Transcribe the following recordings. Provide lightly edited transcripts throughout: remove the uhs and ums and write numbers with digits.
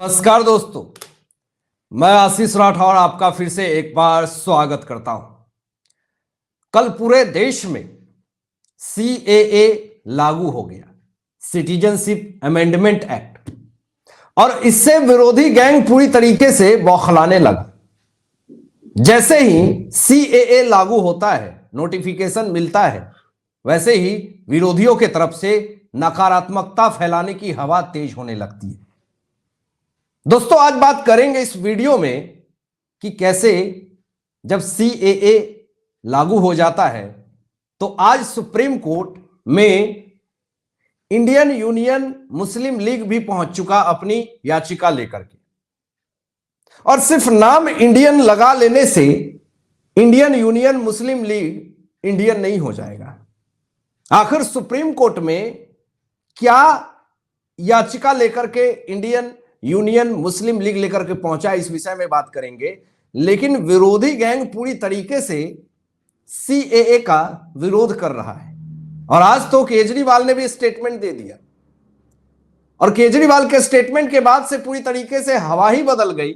नमस्कार दोस्तों, मैं आशीष राठौर आपका फिर से एक बार स्वागत करता हूं। कल पूरे देश में सीएए लागू हो गया, सिटीजनशिप अमेंडमेंट एक्ट, और इससे विरोधी गैंग पूरी तरीके से बौखलाने लगा। जैसे ही सीएए लागू होता है, नोटिफिकेशन मिलता है, वैसे ही विरोधियों के तरफ से नकारात्मकता फैलाने की हवा तेज होने लगती है। दोस्तों, आज बात करेंगे इस वीडियो में कि कैसे जब सीएए लागू हो जाता है तो आज सुप्रीम कोर्ट में इंडियन यूनियन मुस्लिम लीग भी पहुंच चुका अपनी याचिका लेकर के। और सिर्फ नाम इंडियन लगा लेने से इंडियन यूनियन मुस्लिम लीग इंडियन नहीं हो जाएगा। आखिर सुप्रीम कोर्ट में क्या याचिका लेकर के इंडियन यूनियन मुस्लिम लीग लेकर के पहुंचा, इस विषय में बात करेंगे। लेकिन विरोधी गैंग पूरी तरीके से सीएए का विरोध कर रहा है और आज तो केजरीवाल ने भी स्टेटमेंट दे दिया। और केजरीवाल के स्टेटमेंट के बाद से पूरी तरीके से हवा ही बदल गई।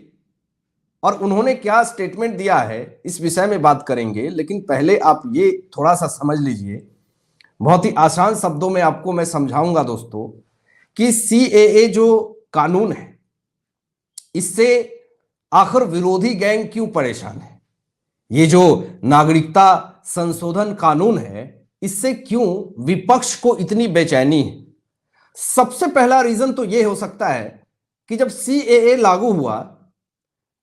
और उन्होंने क्या स्टेटमेंट दिया है, इस विषय में बात करेंगे। लेकिन पहले आप ये थोड़ा सा समझ लीजिए, बहुत ही आसान शब्दों में आपको मैं समझाऊंगा दोस्तों, कि सीएए जो कानून है, इससे आखिर विरोधी गैंग क्यों परेशान है। ये जो नागरिकता संशोधन कानून है, इससे क्यों विपक्ष को इतनी बेचैनी है। सबसे पहला रीजन तो यह हो सकता है कि जब सीएए लागू हुआ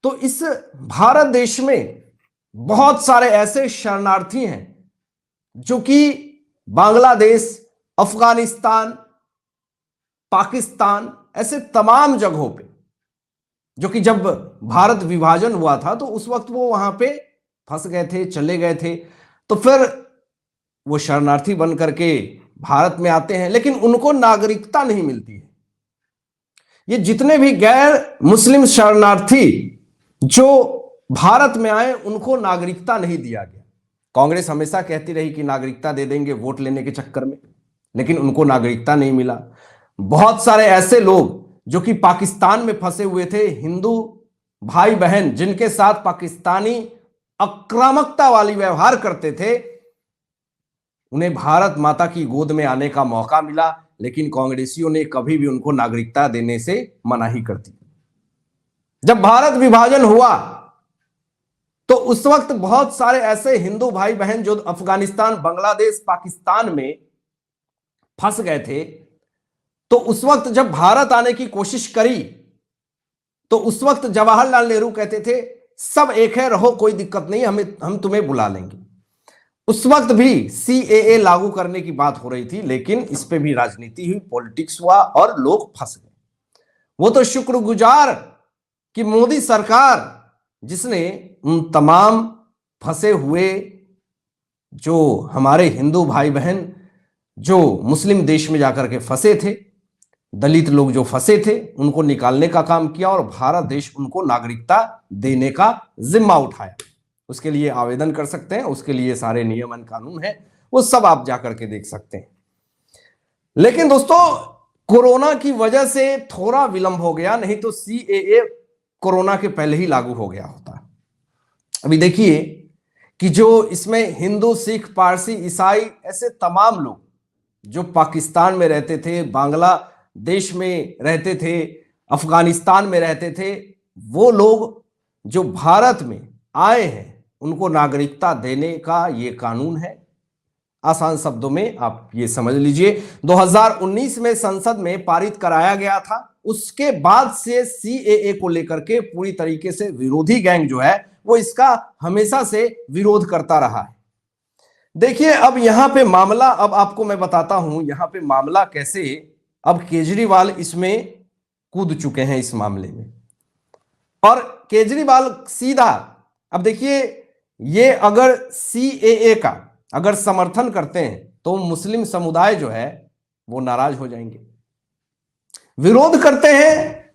तो इस भारत देश में बहुत सारे ऐसे शरणार्थी हैं जो कि बांग्लादेश, अफगानिस्तान, पाकिस्तान, ऐसे तमाम जगहों पे, जो कि जब भारत विभाजन हुआ था तो उस वक्त वो वहां पे फंस गए थे, चले गए थे। तो फिर वो शरणार्थी बन करके भारत में आते हैं, लेकिन उनको नागरिकता नहीं मिलती है। ये जितने भी गैर मुस्लिम शरणार्थी जो भारत में आए, उनको नागरिकता नहीं दिया गया। कांग्रेस हमेशा कहती रही कि नागरिकता दे देंगे वोट लेने के चक्कर में, लेकिन उनको नागरिकता नहीं मिला। बहुत सारे ऐसे लोग जो कि पाकिस्तान में फंसे हुए थे, हिंदू भाई बहन जिनके साथ पाकिस्तानी आक्रामकता वाली व्यवहार करते थे, उन्हें भारत माता की गोद में आने का मौका मिला, लेकिन कांग्रेसियों ने कभी भी उनको नागरिकता देने से मनाही कर दी। जब भारत विभाजन हुआ तो उस वक्त बहुत सारे ऐसे हिंदू भाई बहन जो अफगानिस्तान, बांग्लादेश, पाकिस्तान में फंस गए थे, तो उस वक्त जब भारत आने की कोशिश करी तो उस वक्त जवाहरलाल नेहरू कहते थे सब एक है, रहो, कोई दिक्कत नहीं, हम तुम्हें बुला लेंगे। उस वक्त भी सीएए लागू करने की बात हो रही थी, लेकिन इस पे भी राजनीति हुई, पॉलिटिक्स हुआ और लोग फंस गए। वो तो शुक्रगुजार कि मोदी सरकार, जिसने उन तमाम फंसे हुए जो हमारे हिंदू भाई बहन जो मुस्लिम देश में जाकर के फंसे थे, दलित लोग जो फंसे थे, उनको निकालने का काम किया और भारत देश उनको नागरिकता देने का जिम्मा उठाया। उसके लिए आवेदन कर सकते हैं, उसके लिए सारे नियमन कानून है, वो सब आप जाकर के देख सकते हैं। लेकिन दोस्तों, कोरोना की वजह से थोड़ा विलंब हो गया, नहीं तो सीएए कोरोना के पहले ही लागू हो गया होता। अभी देखिए कि जो इसमें हिंदू, सिख, पारसी, ईसाई, ऐसे तमाम लोग जो पाकिस्तान में रहते थे, बांग्लादेश में रहते थे, अफगानिस्तान में रहते थे, वो लोग जो भारत में आए हैं, उनको नागरिकता देने का ये कानून है। आसान शब्दों में आप ये समझ लीजिए, 2019 में संसद में पारित कराया गया था। उसके बाद से सीएए को लेकर के पूरी तरीके से विरोधी गैंग जो है वो इसका हमेशा से विरोध करता रहा है। देखिए, अब यहां पे मामला, अब आपको मैं बताता हूं यहां पे मामला कैसे, अब केजरीवाल इसमें कूद चुके हैं इस मामले में। और केजरीवाल सीधा, अब देखिए, ये अगर सीएए का अगर समर्थन करते हैं तो मुस्लिम समुदाय जो है वो नाराज हो जाएंगे। विरोध करते हैं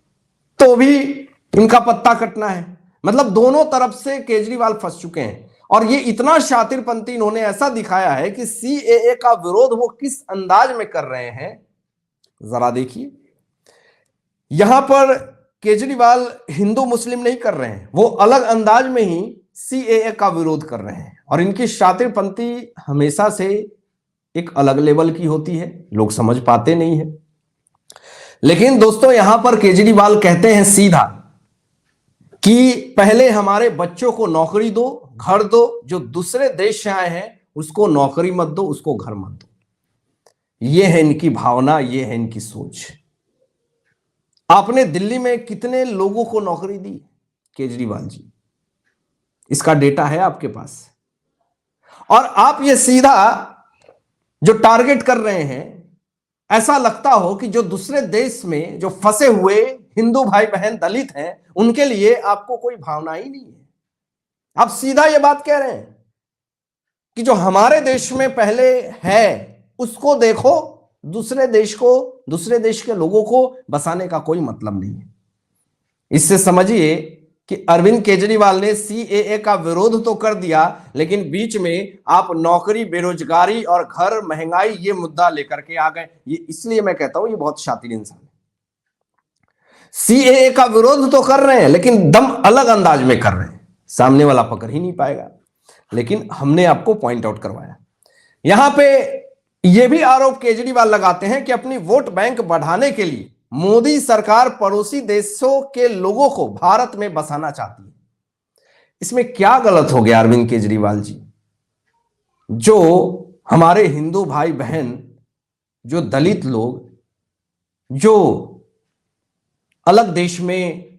तो भी इनका पत्ता कटना है। मतलब दोनों तरफ से केजरीवाल फंस चुके हैं। और ये इतना शातिरपंती इन्होंने ऐसा दिखाया है कि सीएए का विरोध वो किस अंदाज में कर रहे हैं, जरा देखिए। यहां पर केजरीवाल हिंदू मुस्लिम नहीं कर रहे हैं, वो अलग अंदाज में ही सीएए का विरोध कर रहे हैं। और इनकी शातिरपंथी हमेशा से एक अलग लेवल की होती है, लोग समझ पाते नहीं है। लेकिन दोस्तों यहां पर केजरीवाल कहते हैं सीधा कि पहले हमारे बच्चों को नौकरी दो, घर दो, जो दूसरे देश से आए हैं उसको नौकरी मत दो, उसको घर मत दो। ये है इनकी भावना, ये है इनकी सोच। आपने दिल्ली में कितने लोगों को नौकरी दी केजरीवाल जी? इसका डेटा है आपके पास। और आप ये सीधा जो टारगेट कर रहे हैं, ऐसा लगता हो कि जो दूसरे देश में जो फंसे हुए हिंदू भाई बहन दलित हैं, उनके लिए आपको कोई भावना ही नहीं है। आप सीधा ये बात कह रहे हैं कि जो हमारे देश में पहले है उसको देखो, दूसरे देश के लोगों को बसाने का कोई मतलब नहीं है। इससे समझिए कि अरविंद केजरीवाल ने सीएए का विरोध तो कर दिया, लेकिन बीच में आप नौकरी, बेरोजगारी और घर, महंगाई ये मुद्दा लेकर के आ गए। ये इसलिए मैं कहता हूं ये बहुत शातिर इंसान है। सीएए का विरोध तो कर रहे हैं लेकिन दम अलग अंदाज में कर रहे हैं, सामने वाला पकड़ ही नहीं पाएगा। लेकिन हमने आपको पॉइंट आउट करवाया। यहां पे यह भी आरोप केजरीवाल लगाते हैं कि अपनी वोट बैंक बढ़ाने के लिए मोदी सरकार पड़ोसी देशों के लोगों को भारत में बसाना चाहती है। इसमें क्या गलत हो गया अरविंद केजरीवाल जी? जो हमारे हिंदू भाई बहन, जो दलित लोग, जो अलग देश में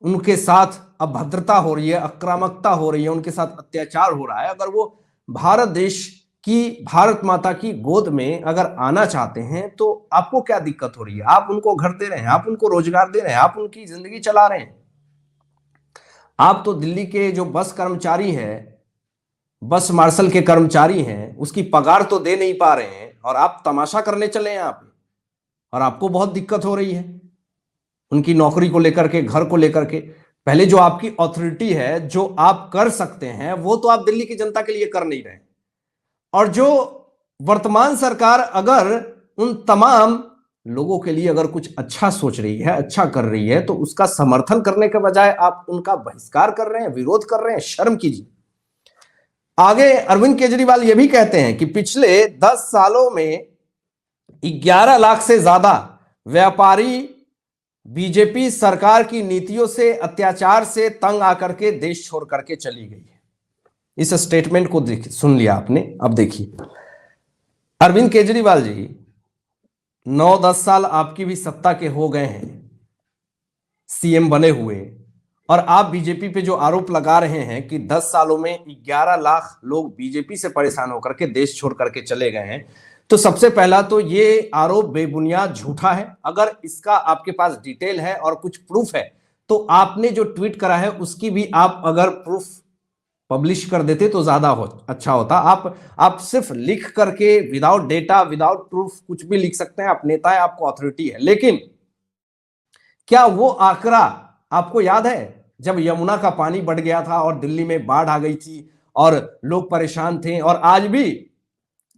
उनके साथ अभद्रता हो रही है, आक्रामकता हो रही है, उनके साथ अत्याचार हो रहा है, अगर वो भारत देश की, भारत माता की गोद में अगर आना चाहते हैं तो आपको क्या दिक्कत हो रही है? आप उनको घर दे रहे हैं, आप उनको रोजगार दे रहे हैं, आप उनकी जिंदगी चला रहे हैं। आप तो दिल्ली के जो बस कर्मचारी हैं, बस मार्शल के कर्मचारी हैं, उसकी पगार तो दे नहीं पा रहे हैं और आप तमाशा करने चले हैं आप, और आपको बहुत दिक्कत हो रही है उनकी नौकरी को लेकर के, घर को लेकर के। पहले जो आपकी अथॉरिटी है, जो आप कर सकते हैं, वो तो आप दिल्ली की जनता के लिए कर नहीं रहे। और जो वर्तमान सरकार अगर उन तमाम लोगों के लिए अगर कुछ अच्छा सोच रही है, अच्छा कर रही है, तो उसका समर्थन करने के बजाय आप उनका बहिष्कार कर रहे हैं, विरोध कर रहे हैं। शर्म कीजिए। आगे अरविंद केजरीवाल ये भी कहते हैं कि पिछले 10 सालों में 11 लाख से ज्यादा व्यापारी बीजेपी सरकार की नीतियों से, अत्याचार से तंग आकर के देश छोड़ करके चली गई है। इस स्टेटमेंट को सुन लिया आपने। अब देखिए अरविंद केजरीवाल जी, 9-10 साल आपकी भी सत्ता के हो गए हैं, सीएम बने हुए, और आप बीजेपी पे जो आरोप लगा रहे हैं कि 10 सालों में 11 लाख लोग बीजेपी से परेशान होकर के देश छोड़ करके चले गए हैं, तो सबसे पहला तो ये आरोप बेबुनियाद झूठा है। अगर इसका आपके पास डिटेल है और कुछ प्रूफ है तो आपने जो ट्वीट करा है उसकी भी आप अगर प्रूफ पब्लिश कर देते तो ज्यादा अच्छा होता। आप सिर्फ लिख करके विदाउट डेटा, विदाउट प्रूफ कुछ भी लिख सकते हैं, आप नेता है, आपको अथॉरिटी है, लेकिन क्या वो आंकड़ा आपको याद है जब यमुना का पानी बढ़ गया था और दिल्ली में बाढ़ आ गई थी और लोग परेशान थे, और आज भी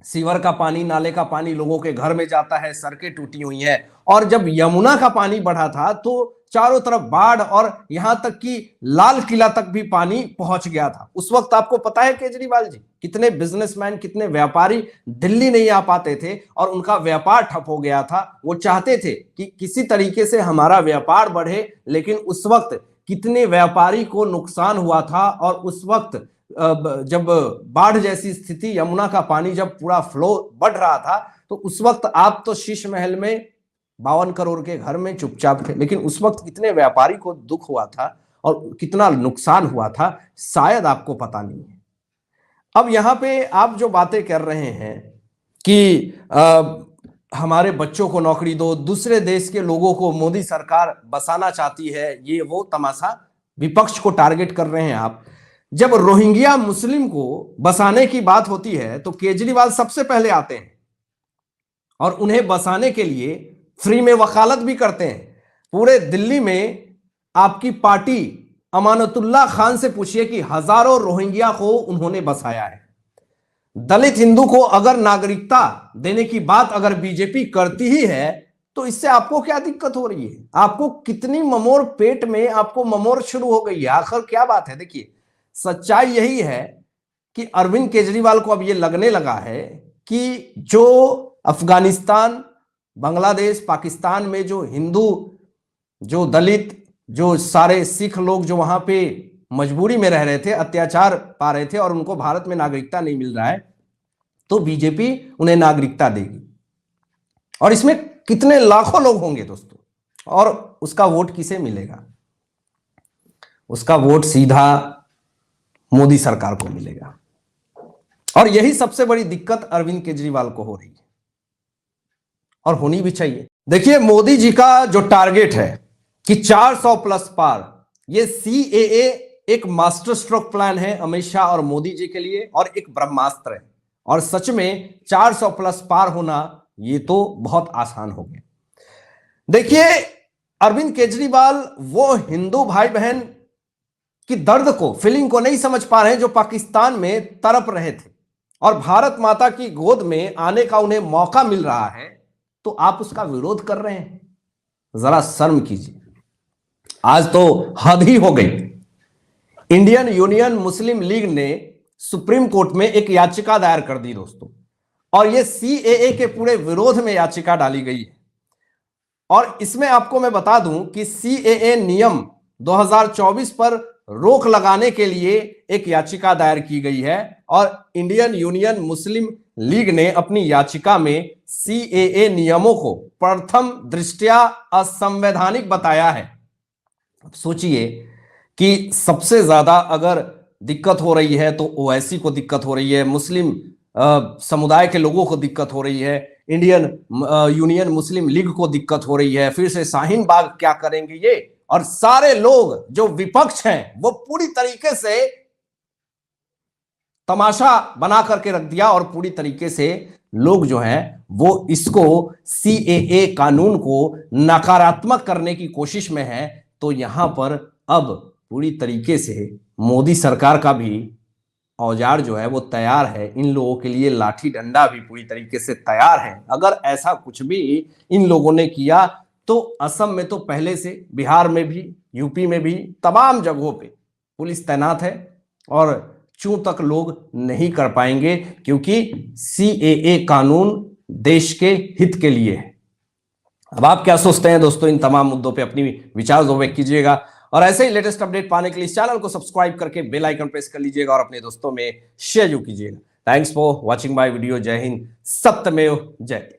सीवर का पानी, नाले का पानी लोगों के घर में जाता है, सड़कें टूटी हुई हैं, और जब यमुना का पानी बढ़ा था तो चारों तरफ बाढ़ और यहां तक कि लाल किला तक भी पानी पहुंच गया था। उस वक्त आपको पता है केजरीवाल जी, कितने बिजनेसमैन, कितने व्यापारी दिल्ली नहीं आ पाते थे और उनका व्यापार ठप हो गया था। वो चाहते थे कि किसी तरीके से हमारा व्यापार बढ़े, लेकिन उस वक्त कितने व्यापारी को नुकसान हुआ था। और उस वक्त जब बाढ़ जैसी स्थिति, यमुना का पानी जब पूरा फ्लो बढ़ रहा था, तो उस वक्त आप तो शीश महल में 52 करोड़ के घर में चुपचाप थे, लेकिन उस वक्त कितने व्यापारी को दुख हुआ था और कितना नुकसान हुआ था, शायद आपको पता नहीं है। अब यहां पे आप जो बातें कर रहे हैं कि हमारे बच्चों को नौकरी दो, दूसरे देश के लोगों को मोदी सरकार बसाना चाहती है, ये वो तमाशा, विपक्ष को टारगेट कर रहे हैं आप। जब रोहिंग्या मुस्लिम को बसाने की बात होती है तो केजरीवाल सबसे पहले आते हैं और उन्हें बसाने के लिए फ्री में वकालत भी करते हैं। पूरे दिल्ली में आपकी पार्टी अमानतुल्ला खान से पूछिए कि हजारों रोहिंग्या को उन्होंने बसाया है। दलित हिंदू को अगर नागरिकता देने की बात अगर बीजेपी करती ही है तो इससे आपको क्या दिक्कत हो रही है? आपको कितनी ममोर पेट में आपको ममोर शुरू हो गई है? आखिर क्या बात है? देखिए, सच्चाई यही है कि अरविंद केजरीवाल को अब ये लगने लगा है कि जो अफगानिस्तान, बांग्लादेश, पाकिस्तान में जो हिंदू, जो दलित, जो सारे सिख लोग जो वहां पे मजबूरी में रह रहे थे, अत्याचार पा रहे थे और उनको भारत में नागरिकता नहीं मिल रहा है, तो बीजेपी उन्हें नागरिकता देगी। और इसमें कितने लाखों लोग होंगे दोस्तों, और उसका वोट किसे मिलेगा? उसका वोट सीधा मोदी सरकार को मिलेगा। और यही सबसे बड़ी दिक्कत अरविंद केजरीवाल को हो रही है, और होनी भी चाहिए। देखिए, मोदी जी का जो टारगेट है कि 400 प्लस पार, ये सीएए एक मास्टर स्ट्रोक प्लान है अमित शाह और मोदी जी के लिए, और एक ब्रह्मास्त्र है। और सच में 400 प्लस पार होना ये तो बहुत आसान हो गया। देखिए, अरविंद केजरीवाल वो हिंदू भाई बहन की दर्द को, फीलिंग को नहीं समझ पा रहे हैं जो पाकिस्तान में तड़प रहे थे, और भारत माता की गोद में आने का उन्हें मौका मिल रहा है, तो आप उसका विरोध कर रहे हैं। जरा शर्म कीजिए। आज तो हद ही हो गई। इंडियन यूनियन मुस्लिम लीग ने सुप्रीम कोर्ट में एक याचिका दायर कर दी दोस्तों, और यह सीएए के पूरे विरोध में याचिका डाली गई है। और इसमें आपको मैं बता दूं कि सीएए नियम 2024 पर रोक लगाने के लिए एक याचिका दायर की गई है, और इंडियन यूनियन मुस्लिम लीग ने अपनी याचिका में सीएए नियमों को प्रथम दृष्टया असंवैधानिक बताया है। अब सोचिए कि सबसे ज्यादा अगर दिक्कत हो रही है तो ओवैसी को दिक्कत हो रही है, मुस्लिम समुदाय के लोगों को दिक्कत हो रही है, इंडियन यूनियन मुस्लिम लीग को दिक्कत हो रही है, फिर से शाहीन बाग क्या करेंगे ये, और सारे लोग जो विपक्ष हैं वो पूरी तरीके से तमाशा बना करके रख दिया, और पूरी तरीके से लोग जो हैं वो इसको सीएए कानून को नकारात्मक करने की कोशिश में है। तो यहां पर अब पूरी तरीके से मोदी सरकार का भी औजार जो है वो तैयार है, इन लोगों के लिए लाठी डंडा भी पूरी तरीके से तैयार है। अगर ऐसा कुछ भी इन लोगों ने किया तो असम में तो पहले से, बिहार में भी, यूपी में भी, तमाम जगहों पे पुलिस तैनात है, और चूं तक लोग नहीं कर पाएंगे, क्योंकि सीएए कानून देश के हित के लिए है। अब आप क्या सोचते हैं दोस्तों? इन तमाम मुद्दों पे अपनी विचार व्यक्त कीजिएगा, और ऐसे ही लेटेस्ट अपडेट पाने के लिए इस चैनल को सब्सक्राइब करके बेल आइकन प्रेस कर लीजिएगा, और अपने दोस्तों में शेयर कीजिएगा। Thanks for watching my video. जय हिंद, सत्यमेव जयते।